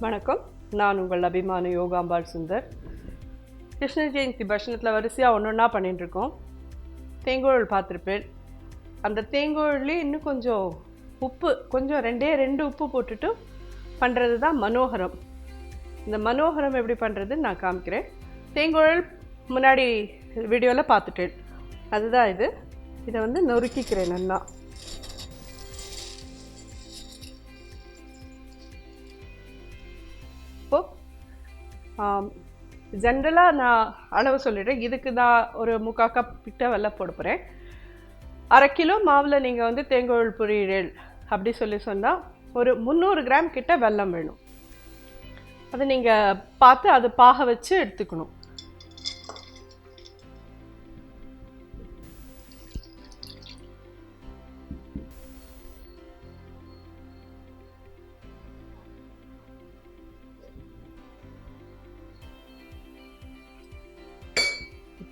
வணக்கம். நான் உங்கள் அபிமான யோகாம்பால் சுந்தர். கிருஷ்ண ஜெயந்தி பட்சணத்தில் வரிசையாக ஒன்றா பண்ணிட்டுருக்கோம். தேங்கோழல் பார்த்துருப்பேன். அந்த தேங்கோழல்லே இன்னும் கொஞ்சம் உப்பு, கொஞ்சம் ரெண்டு உப்பு போட்டுட்டு பண்ணுறது தான் மனோகரம். இந்த மனோகரம் எப்படி பண்ணுறதுன்னு நான் காமிக்கிறேன். தேங்கோழல் முன்னாடி வீடியோவில் பார்த்துட்டேன். அதுதான் இது. இதை நொறுக்கிக்கிறேன் நல்லா. ஜென்ரலாக நான் அளவு சொல்லிடுறேன். இதுக்கு நான் ஒரு 3/4 கப் கிட்ட வெல்லம் போட போகிறேன். 1/2 கிலோ மாவில் நீங்கள் தேங்கோழல் புரியிறேன் அப்படி சொன்னால் ஒரு 300 கிராம் கிட்ட வெல்லம் வேணும். அதை நீங்கள் பார்த்து அது பாக வச்சு எடுத்துக்கணும்.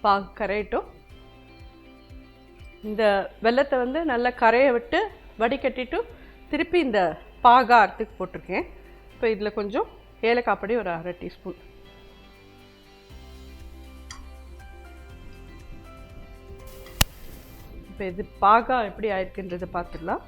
பாகு கரையட்டும். இந்த வெல்லத்தை நல்லா கரைய விட்டு வடிகட்டிட்டு திருப்பி இந்த பாகாரத்துக்கு போட்டிருக்கேன். இப்போ இதில் கொஞ்சம் ஏலக்காய் பொடி ஒரு 1/2 டீஸ்பூன். இப்போ இது பாகா எப்படி ஆயிருக்குன்றதை பார்த்துடலாம்.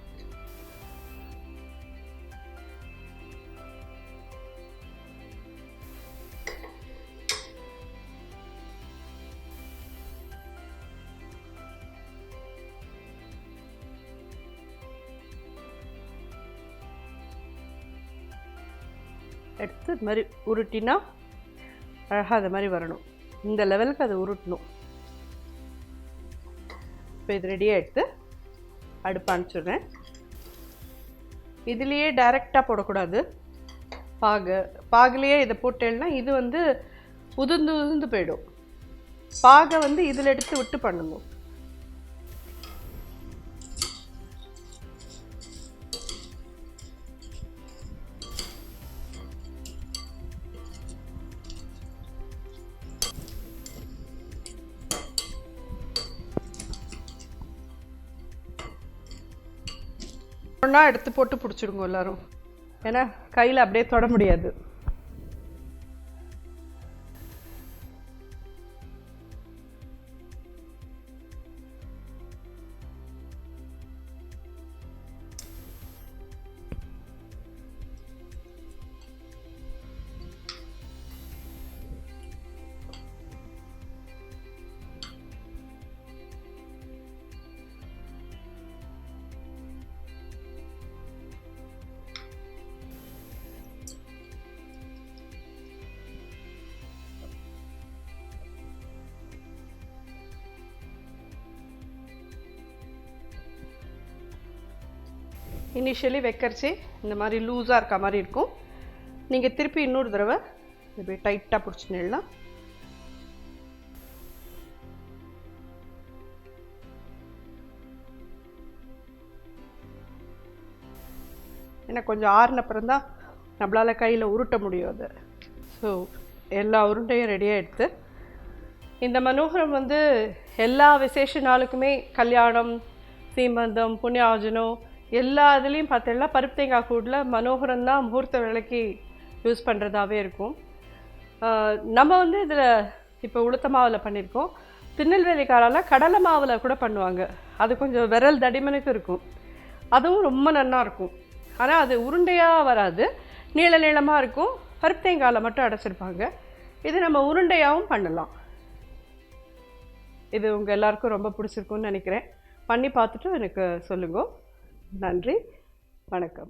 எடுத்து இது மாதிரி உருட்டினா அழகாக அது மாதிரி வரணும். இந்த லெவலுக்கு அதை உருட்டணும். இப்போ இது ரெடியாக எடுத்து அடுப்பு அனுப்பிச்சுடுறேன். இதுலேயே டைரெக்டாக போடக்கூடாது. பாகுலேயே இதை போட்டேன்னா இது உதிர்ந்து போயிடும். பாகை இதில் எடுத்து விட்டு பண்ணணும். ஒன்றா எடுத்து போட்டு பிடிச்சிடுங்க எல்லோரும். ஏன்னா கையில் அப்படியே தொட முடியாது. இனிஷியலி வைக்கிறச்சே இந்த மாதிரி லூஸாக இருக்க மாதிரி இருக்கும். நீங்கள் திருப்பி இன்னொரு தடவை இப்படி டைட்டாக பிடிச்சிடலாம். ஏன்னா கொஞ்சம் ஆறுனப்புறம் தான் நம்மளால் கையில் உருட்ட முடியும் அது. ஸோ எல்லா உருண்டையும் ரெடியாக எடுத்து இந்த மனோகரம் எல்லா விசேஷ நாளுக்குமே கல்யாணம், சீமந்தம், புண்ணியாஜனம் எல்லா இதுலேயும் பார்த்தீங்கன்னா பருப்பு தேங்காய் கூடில் மனோகரம் தான் முகூர்த்த வேலைக்கு யூஸ் பண்ணுறதாவே இருக்கும். நம்ம இதில் இப்போ உளுத்த மாவில் பண்ணியிருக்கோம். திருநெல்வேலிக்காரால் கடலை மாவில் கூட பண்ணுவாங்க. அது கொஞ்சம் விரல் தடிமனுக்கு இருக்கும். அதுவும் ரொம்ப நல்லாயிருக்கும். ஆனால் அது உருண்டையாக வராது, நீளமாக இருக்கும். பருப்பு தேங்காயில் மட்டும் அடைச்சிருப்பாங்க. இது நம்ம உருண்டையாகவும் பண்ணலாம். இது உங்கள் எல்லாருக்கும் ரொம்ப பிடிச்சிருக்குன்னு நினைக்கிறேன். பண்ணி பார்த்துட்டு எனக்கு சொல்லுங்க. நன்றி, வணக்கம்.